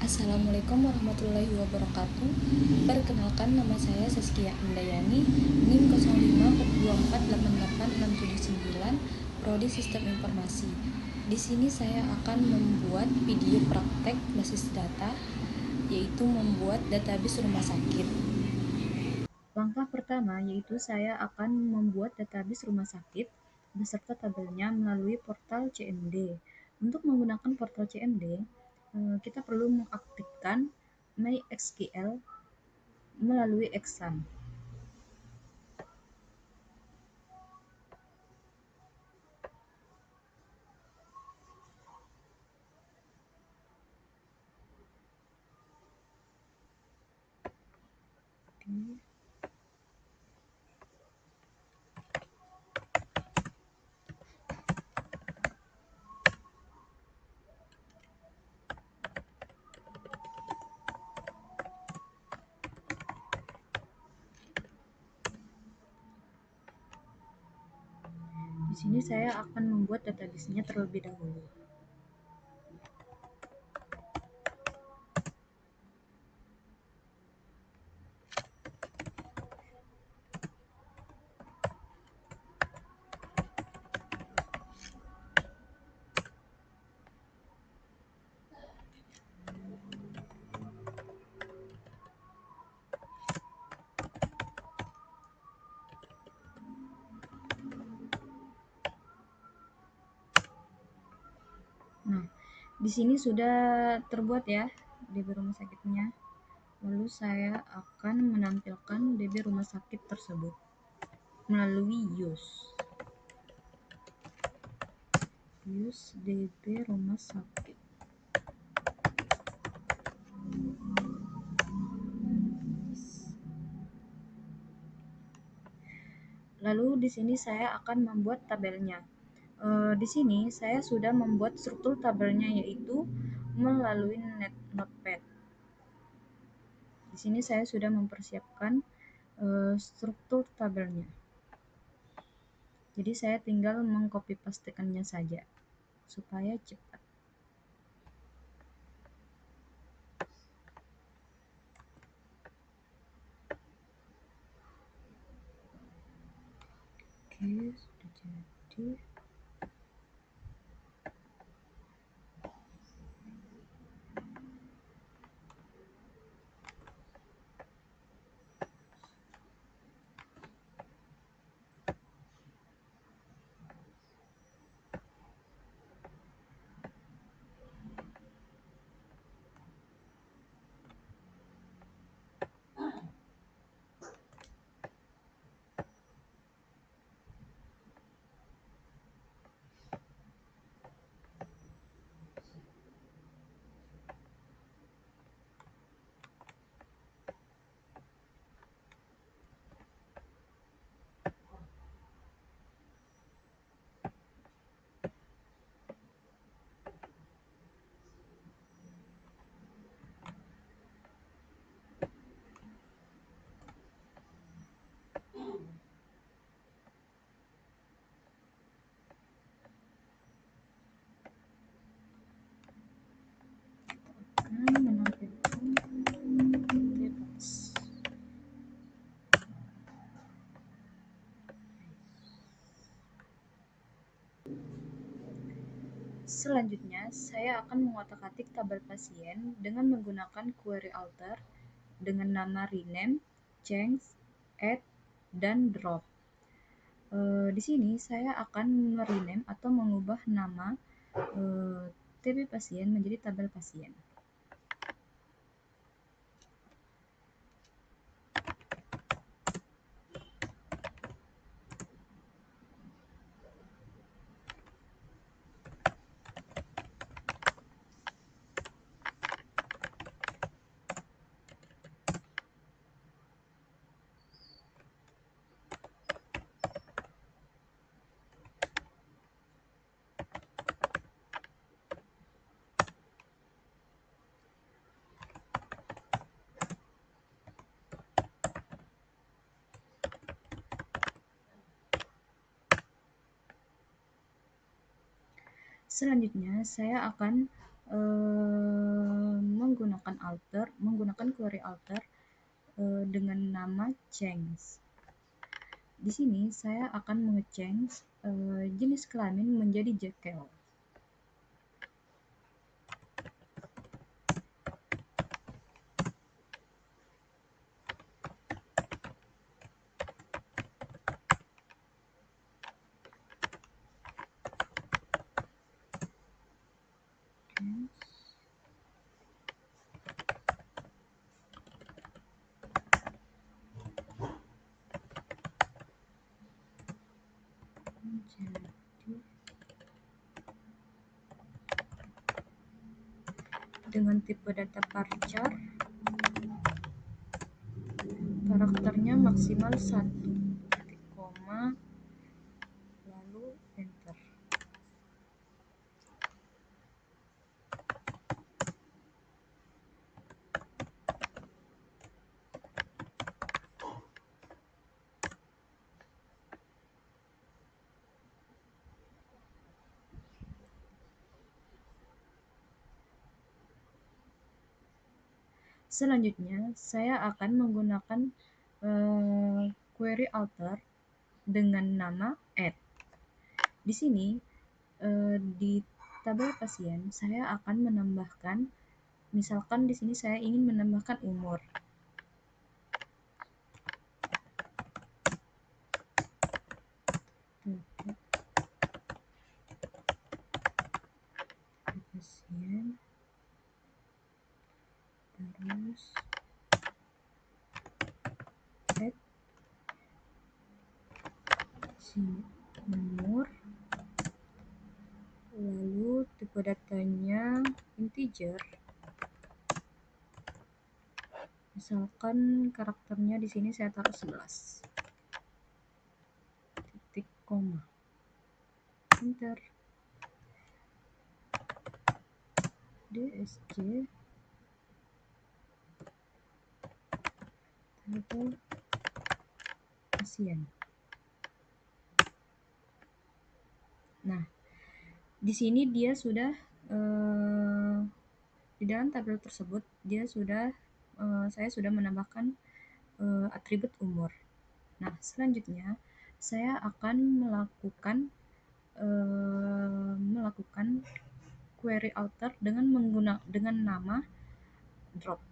Assalamualaikum warahmatullahi wabarakatuh. Perkenalkan, nama saya Saskia Handayani, NIM 0542488679, Prodi Sistem Informasi. Di sini saya akan membuat video praktek basis data, yaitu membuat database rumah sakit. Langkah pertama yaitu saya akan membuat database rumah sakit beserta tabelnya melalui portal CMD. Untuk menggunakan portal CMD, kita perlu mengaktifkan MySQL melalui Exam. Oke. Di sini saya akan membuat database-nya terlebih dahulu. Nah, di sini sudah terbuat ya DB rumah sakitnya. Lalu saya akan menampilkan DB rumah sakit tersebut melalui use DB rumah sakit. Lalu di sini saya akan membuat tabelnya. Di sini saya sudah membuat struktur tabelnya, yaitu melalui Notepad. Di sini saya sudah mempersiapkan struktur tabelnya. Jadi saya tinggal mengcopy pastekannya saja supaya cepat. Oke, sudah jadi. Menampilkan bebas. Selanjutnya, saya akan mengotak-atik tabel pasien dengan menggunakan query alter dengan nama rename, change, add, dan drop. Di sini saya akan merename atau mengubah nama TB pasien menjadi tabel pasien. Selanjutnya, saya akan menggunakan menggunakan query alter dengan nama change. Di sini saya akan menge-change jenis kelamin menjadi Jekyll. Jadi dengan tipe data varchar, karakternya maksimal 1, titik koma, lalu enter. Selanjutnya, saya akan menggunakan query alter dengan nama add. Di sini, di tabel pasien, saya akan menambahkan, misalkan di sini saya ingin menambahkan umur. Pasien, terus add umur, lalu tipe datanya integer, misalkan karakternya di sini saya taruh 11, titik koma, enter. DSC tabel pasien. Nah, di sini dia sudah di dalam tabel tersebut saya sudah menambahkan atribut umur. Nah, selanjutnya saya akan melakukan query alter dengan nama drop.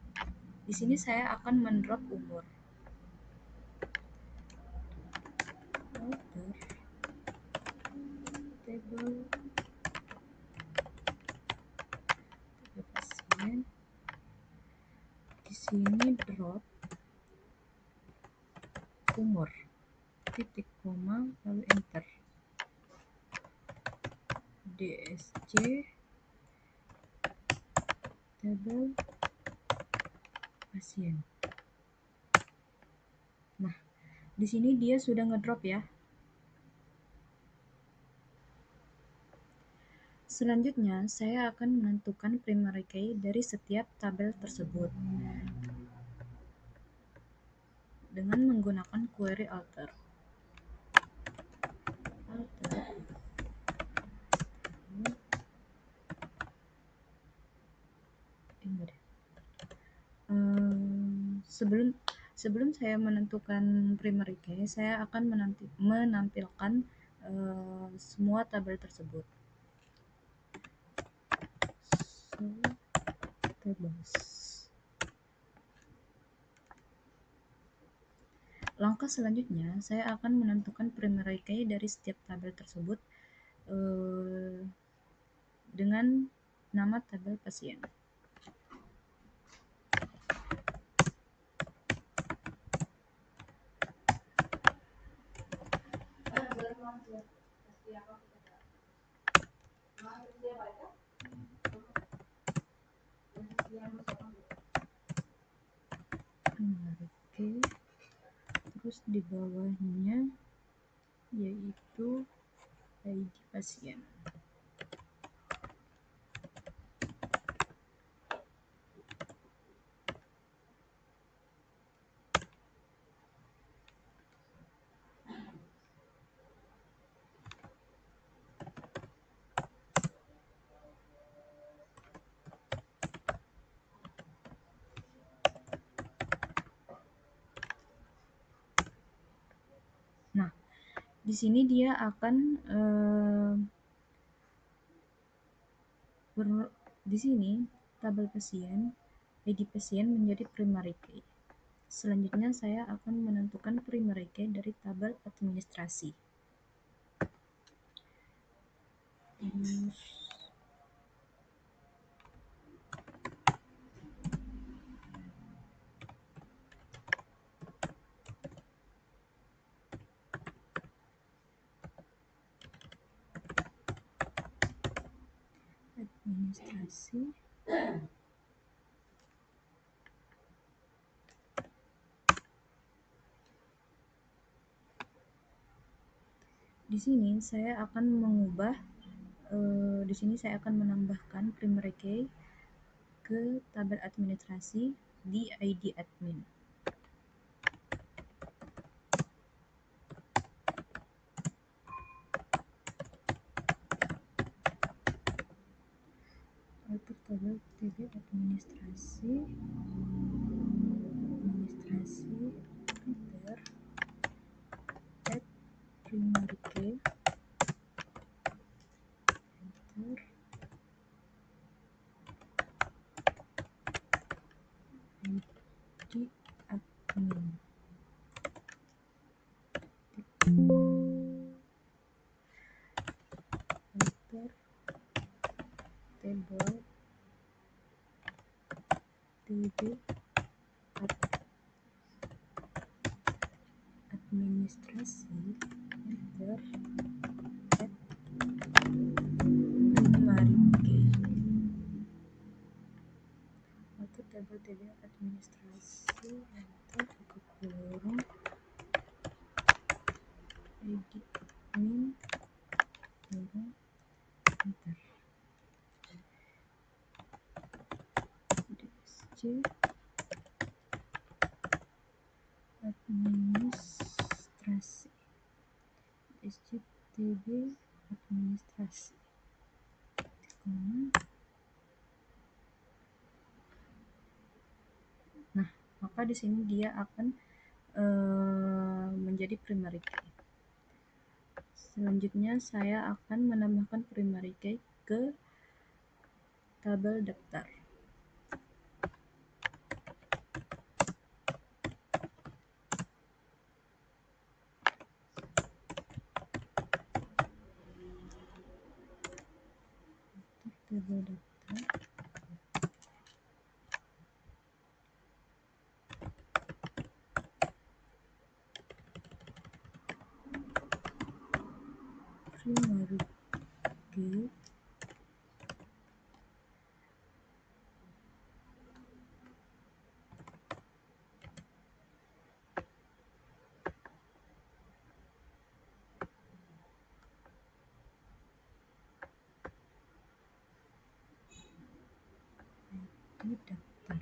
Di sini saya akan mendrop umur. Alter table pasien. Di sini drop umur, titik koma, lalu enter. DSC tabel pasien. Nah, di sini dia sudah ngedrop ya. Selanjutnya, saya akan menentukan primary key dari setiap tabel tersebut dengan menggunakan query alter. Sebelum saya menentukan primary key, saya akan menampilkan semua tabel tersebut. Langkah selanjutnya, saya akan menentukan primary key dari setiap tabel tersebut dengan nama tabel pasien. Oke, terus di bawahnya yaitu ID pasien. Di sini dia akan di sini tabel pasien, ID pasien menjadi primary key. Selanjutnya saya akan menentukan primary key dari tabel administrasi. Administrasi. Di sini saya akan mengubah, di sini saya akan menambahkan primary key ke tabel administrasi di ID admin. Atur tabel TB administrasi enter, add primary key, enter, ID admin, enter, table TB administrasi, enter, add primary key. Atur tabel TB administrasi, enter, buka kurung, ID admin, kurung, enter, DSC administrasi, SCTB administrasi. Nah, maka di sini dia akan menjadi primary key. Selanjutnya saya akan menambahkan primary key ke tabel daftar. Tabel daftar. Primary key di daftar.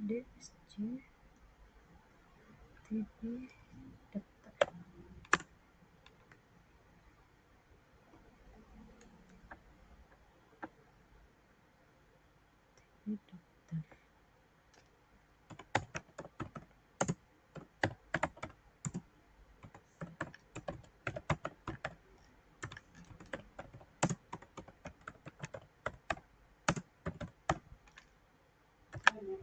DSC TB daftar. TB daftar. Jadi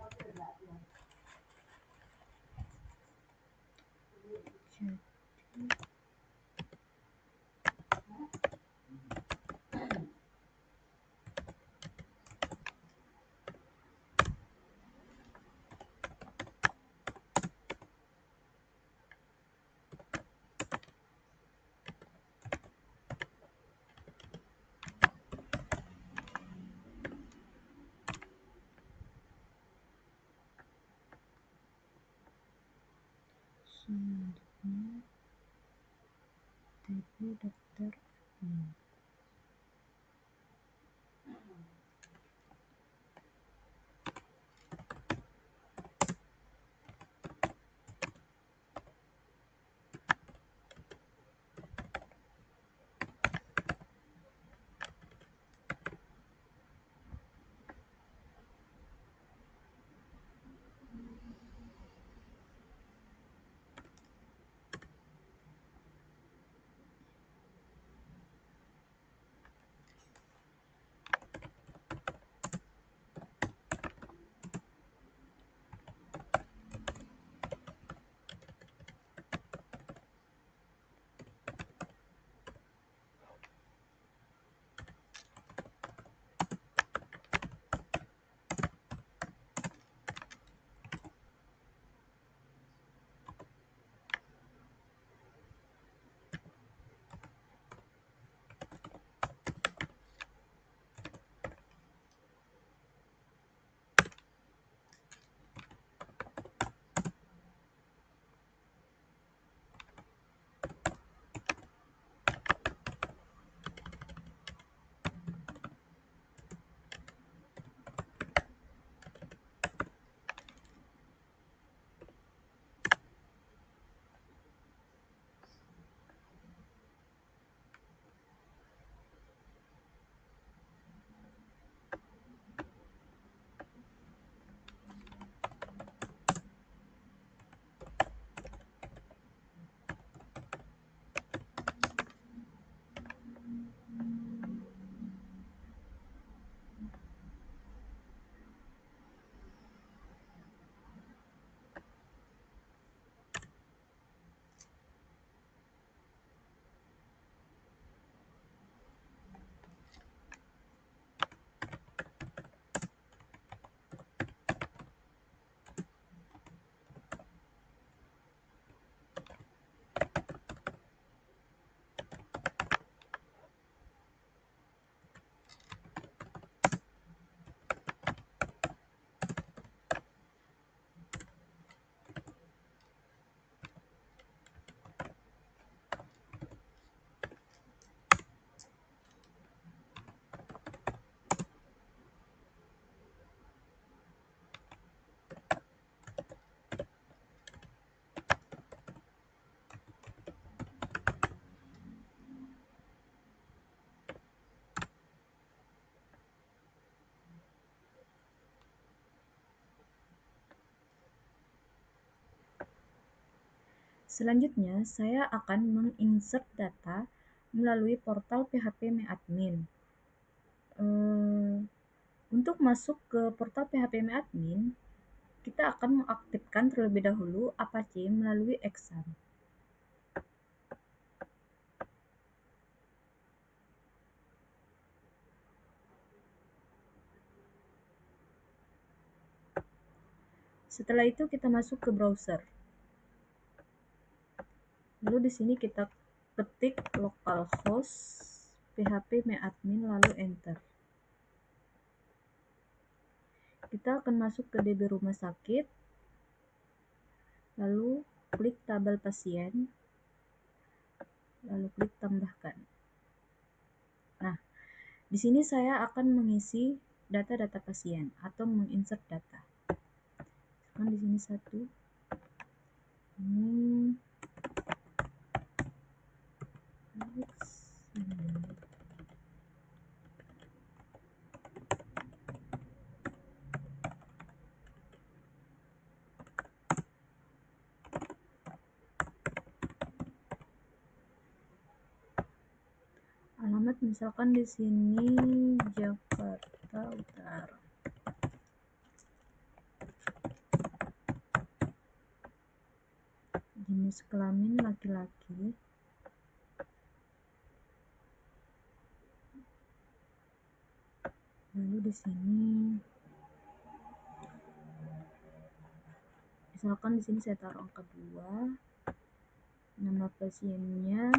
selanjutnya TB daftar admin. Selanjutnya, saya akan menginsert data melalui portal php.me-admin. Untuk masuk ke portal php.me-admin, kita akan mengaktifkan terlebih dahulu Apache melalui Exam. Setelah itu kita masuk ke browser. Lalu di sini kita ketik localhost php.me-admin lalu enter. Kita akan masuk ke DB rumah sakit, lalu klik tabel pasien, lalu klik tambahkan. Nah, di sini saya akan mengisi data-data pasien atau menginsert data. Kan di sini satu, ini alamat misalkan di sini Jakarta Utara. Jenis kelamin laki-laki. Lalu di sini misalkan di sini saya taruh angka 2. Nama pasiennya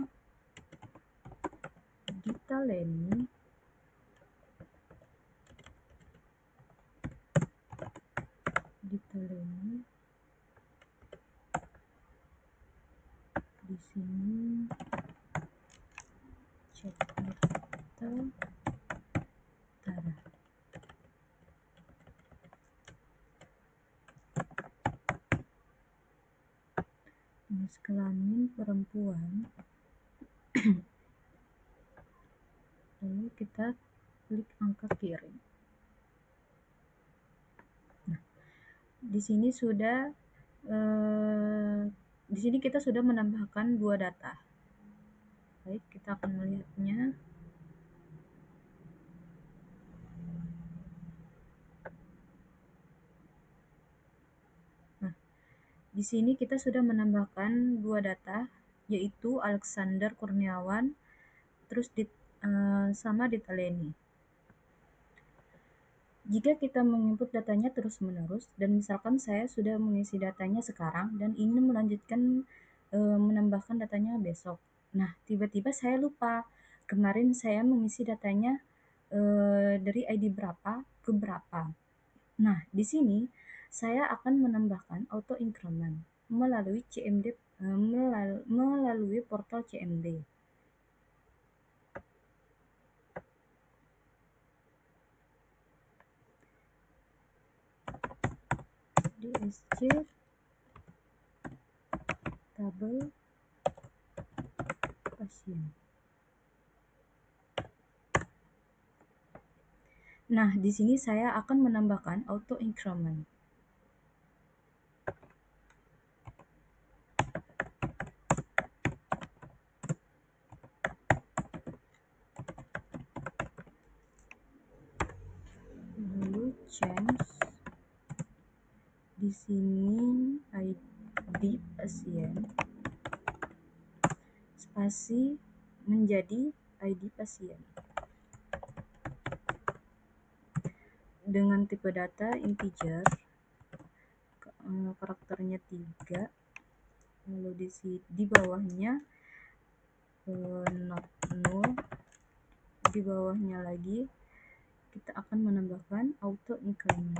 Gita Leni. Di sini Jakarta Utara. Jenis kelamin perempuan. Lalu kita klik angka kirim. Nah, di sini kita sudah menambahkan 2 data. Baik, kita akan melihatnya. Nah, di sini kita sudah menambahkan 2 data, yaitu Alexander Kurniawan, terus sama Dita Leni. Jika kita menginput datanya terus-menerus, dan misalkan saya sudah mengisi datanya sekarang dan ingin melanjutkan menambahkan datanya besok. Nah, tiba-tiba saya lupa. Kemarin saya mengisi datanya dari ID berapa ke berapa. Nah, di sini saya akan menambahkan auto increment melalui CMD melalui portal CMD. DSC tabel pasien. Nah, di sini saya akan menambahkan auto increment. Lalu change di sini ID pasien spasi menjadi ID pasien dengan tipe data integer, karakternya 3. Lalu di bawahnya not null, di bawahnya lagi kita akan menambahkan auto increment.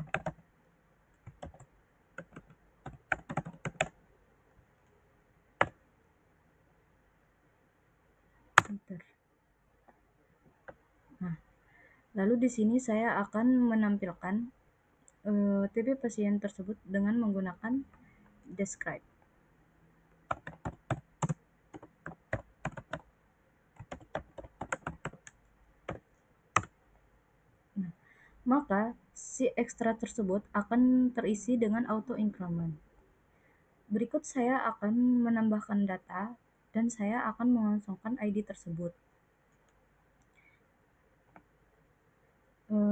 Enter. Nah, lalu di sini saya akan menampilkan TP pasien tersebut dengan menggunakan describe. Nah, maka si ekstra tersebut akan terisi dengan auto increment. Berikut saya akan menambahkan data dan saya akan mengosongkan ID tersebut.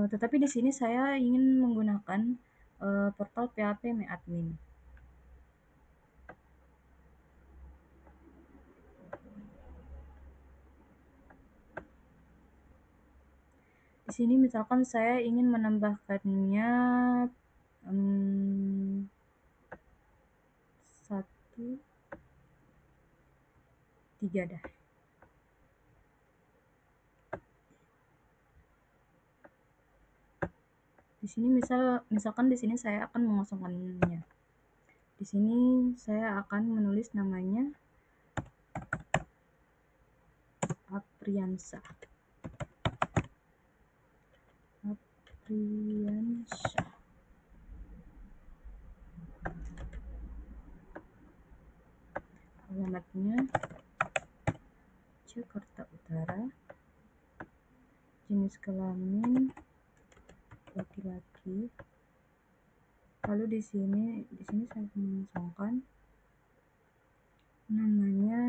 Tetapi di sini saya ingin menggunakan portal PHP MyAdmin. Di sini misalkan saya ingin menambahkannya 1, 3 dah. Di sini misalkan di sini saya akan mengosongkannya. Di sini saya akan menulis namanya Apriansyah. Alamatnya Jakarta Utara. Jenis kelamin laki-laki. Lalu di sini saya mengosongkan namanya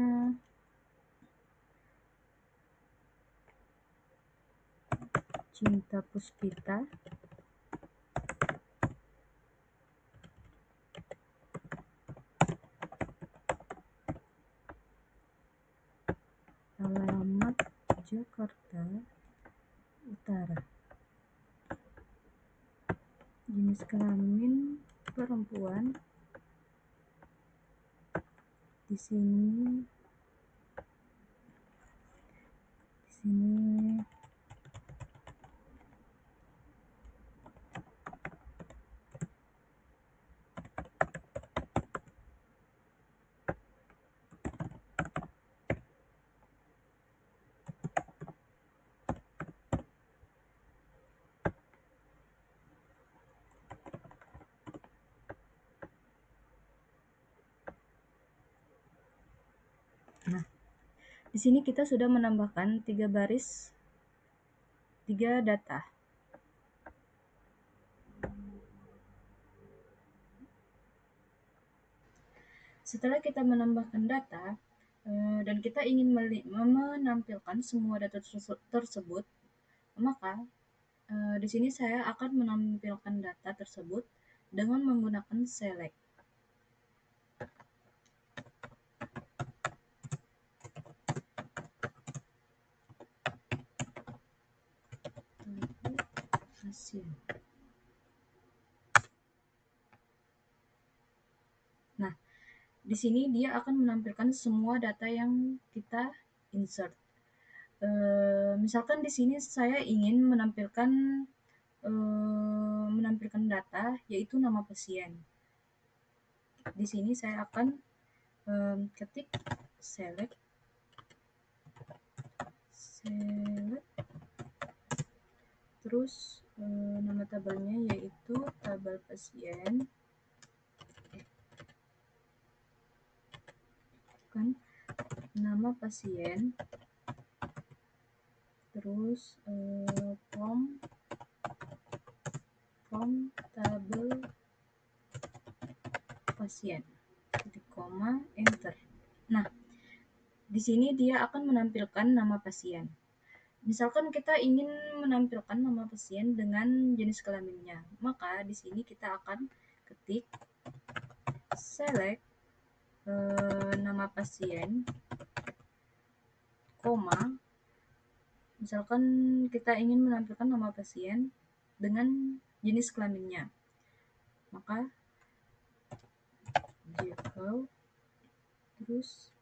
Cinta Puspita. Alamat Jakarta Utara. Jenis kelamin perempuan. Di sini di sini kita sudah menambahkan 3 baris, 3 data. Setelah kita menambahkan data dan kita ingin menampilkan semua data tersebut, maka di sini saya akan menampilkan data tersebut dengan menggunakan select. Nah, di sini dia akan menampilkan semua data yang kita insert. Misalkan di sini saya ingin menampilkan data yaitu nama pasien. Di sini saya akan ketik select terus nama tabelnya yaitu tabel pasien, kan nama pasien, terus from tabel pasien, titik koma, enter. Nah, di sini dia akan menampilkan nama pasien. Misalkan kita ingin menampilkan nama pasien dengan jenis kelaminnya, maka di sini kita akan ketik select nama pasien, koma, misalkan kita ingin menampilkan nama pasien dengan jenis kelaminnya, maka Jacob, terus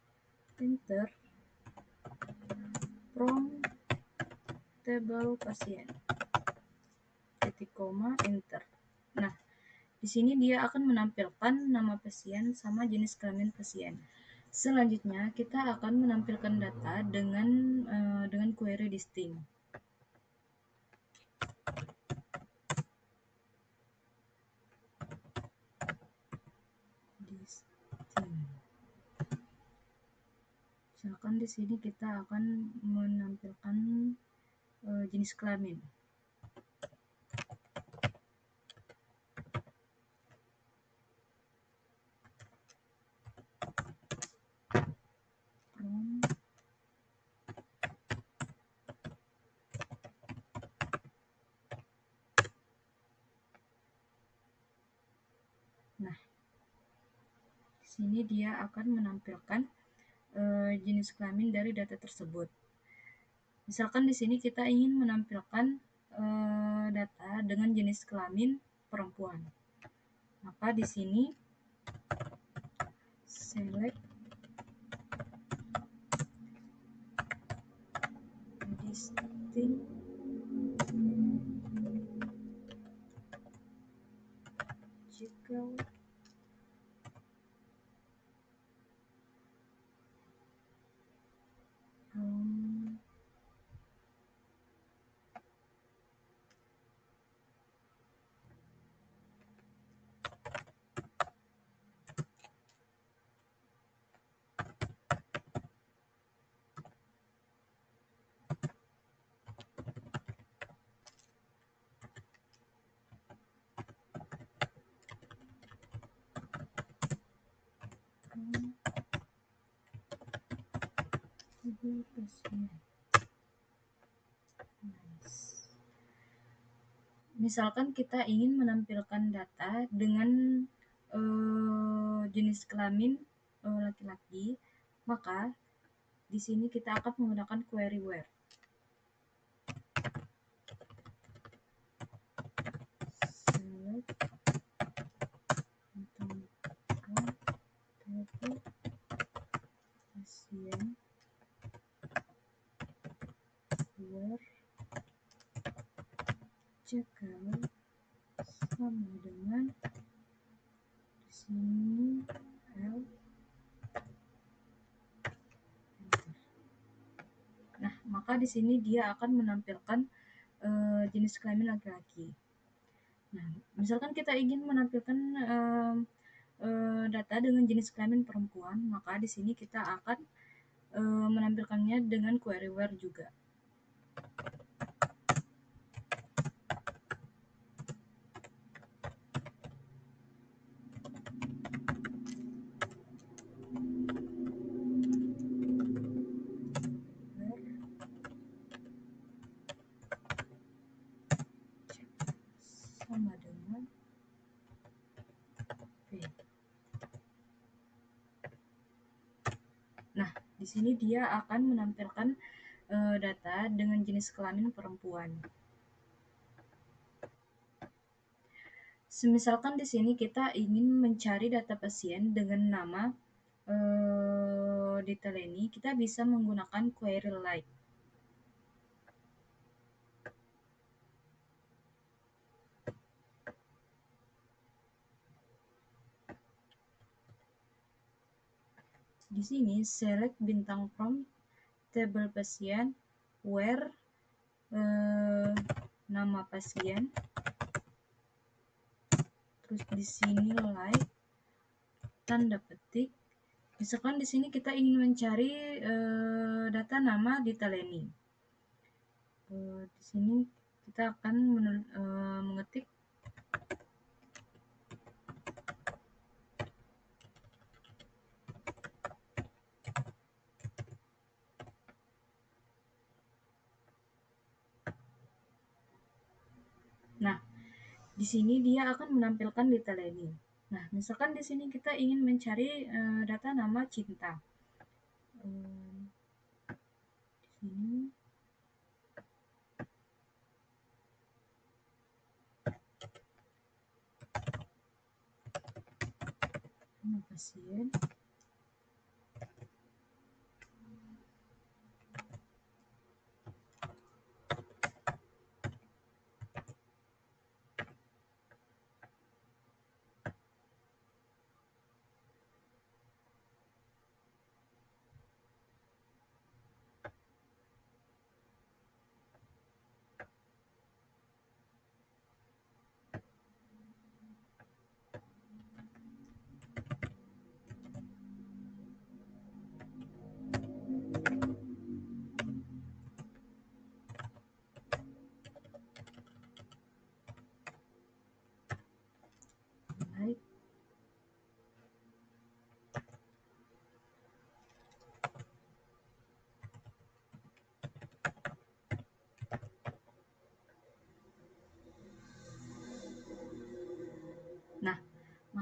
enter, from tabel pasien, titik koma, enter. Nah, di sini dia akan menampilkan nama pasien sama jenis kelamin pasien. Selanjutnya kita akan menampilkan data dengan query distinct. Misalkan di sini kita akan menampilkan jenis kelamin. sini dia akan menampilkan jenis kelamin dari data tersebut. Misalkan di sini kita ingin menampilkan data dengan jenis kelamin perempuan. Maka di sini select distinct geographical Misalkan kita ingin menampilkan data dengan jenis kelamin laki-laki, maka di sini kita akan menggunakan query where. Select pasien where cekal sama dengan di sini L. Nah, maka di sini dia akan menampilkan jenis kelamin laki-laki. Nah, misalkan kita ingin menampilkan data dengan jenis kelamin perempuan, maka di sini kita akan menampilkannya dengan query where juga. Sama dengan P. Nah, di sini dia akan menampilkan data dengan jenis kelamin perempuan. Misalkan di sini kita ingin mencari data pasien dengan nama diteleni, kita bisa menggunakan query like. Di sini select bintang from table pasien where nama pasien, terus di sini like tanda petik. Misalkan di sini kita ingin mencari data nama diteleni. Di sini kita akan mengetik Nah, di sini dia akan menampilkan diteleni. Nah, misalkan di sini kita ingin mencari data nama Cinta. Di sini nama pasien.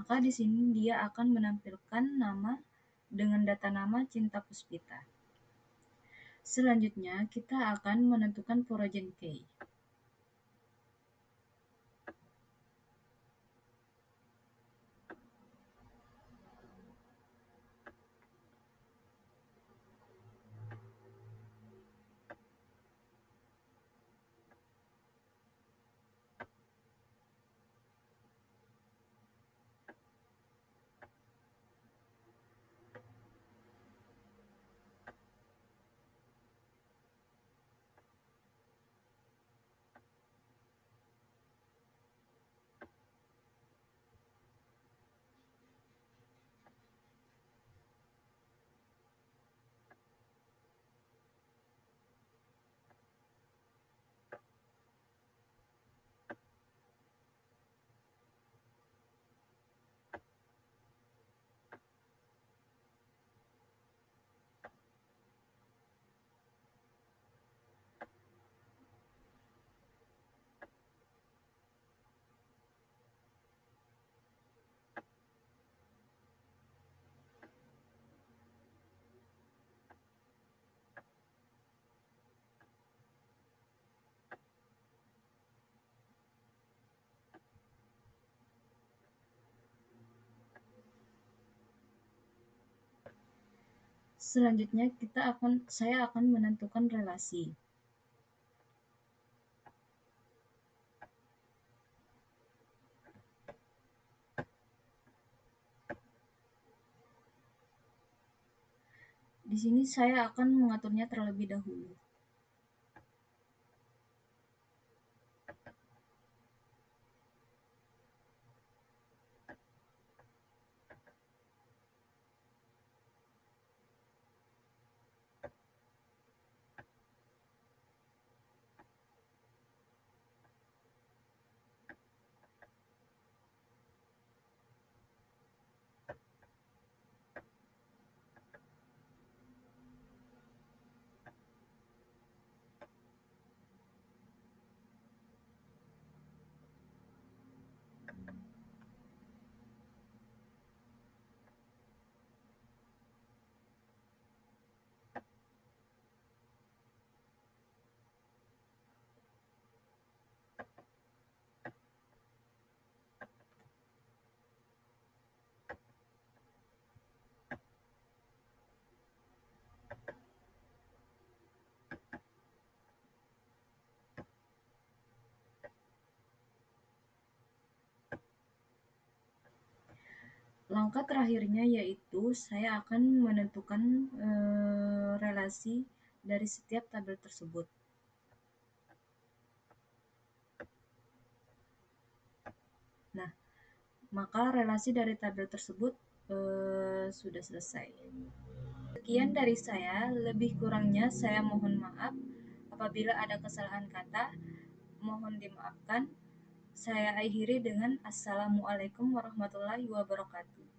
maka di sini dia akan menampilkan nama dengan data nama Cinta Puspita. Selanjutnya, kita akan menentukan Porogen key. Selanjutnya saya akan menentukan relasi. Di sini saya akan mengaturnya terlebih dahulu. Langkah terakhirnya yaitu saya akan menentukan relasi dari setiap tabel tersebut. Nah, maka relasi dari tabel tersebut sudah selesai. Sekian dari saya, lebih kurangnya saya mohon maaf. Apabila ada kesalahan kata, mohon dimaafkan. Saya akhiri dengan Assalamualaikum warahmatullahi wabarakatuh.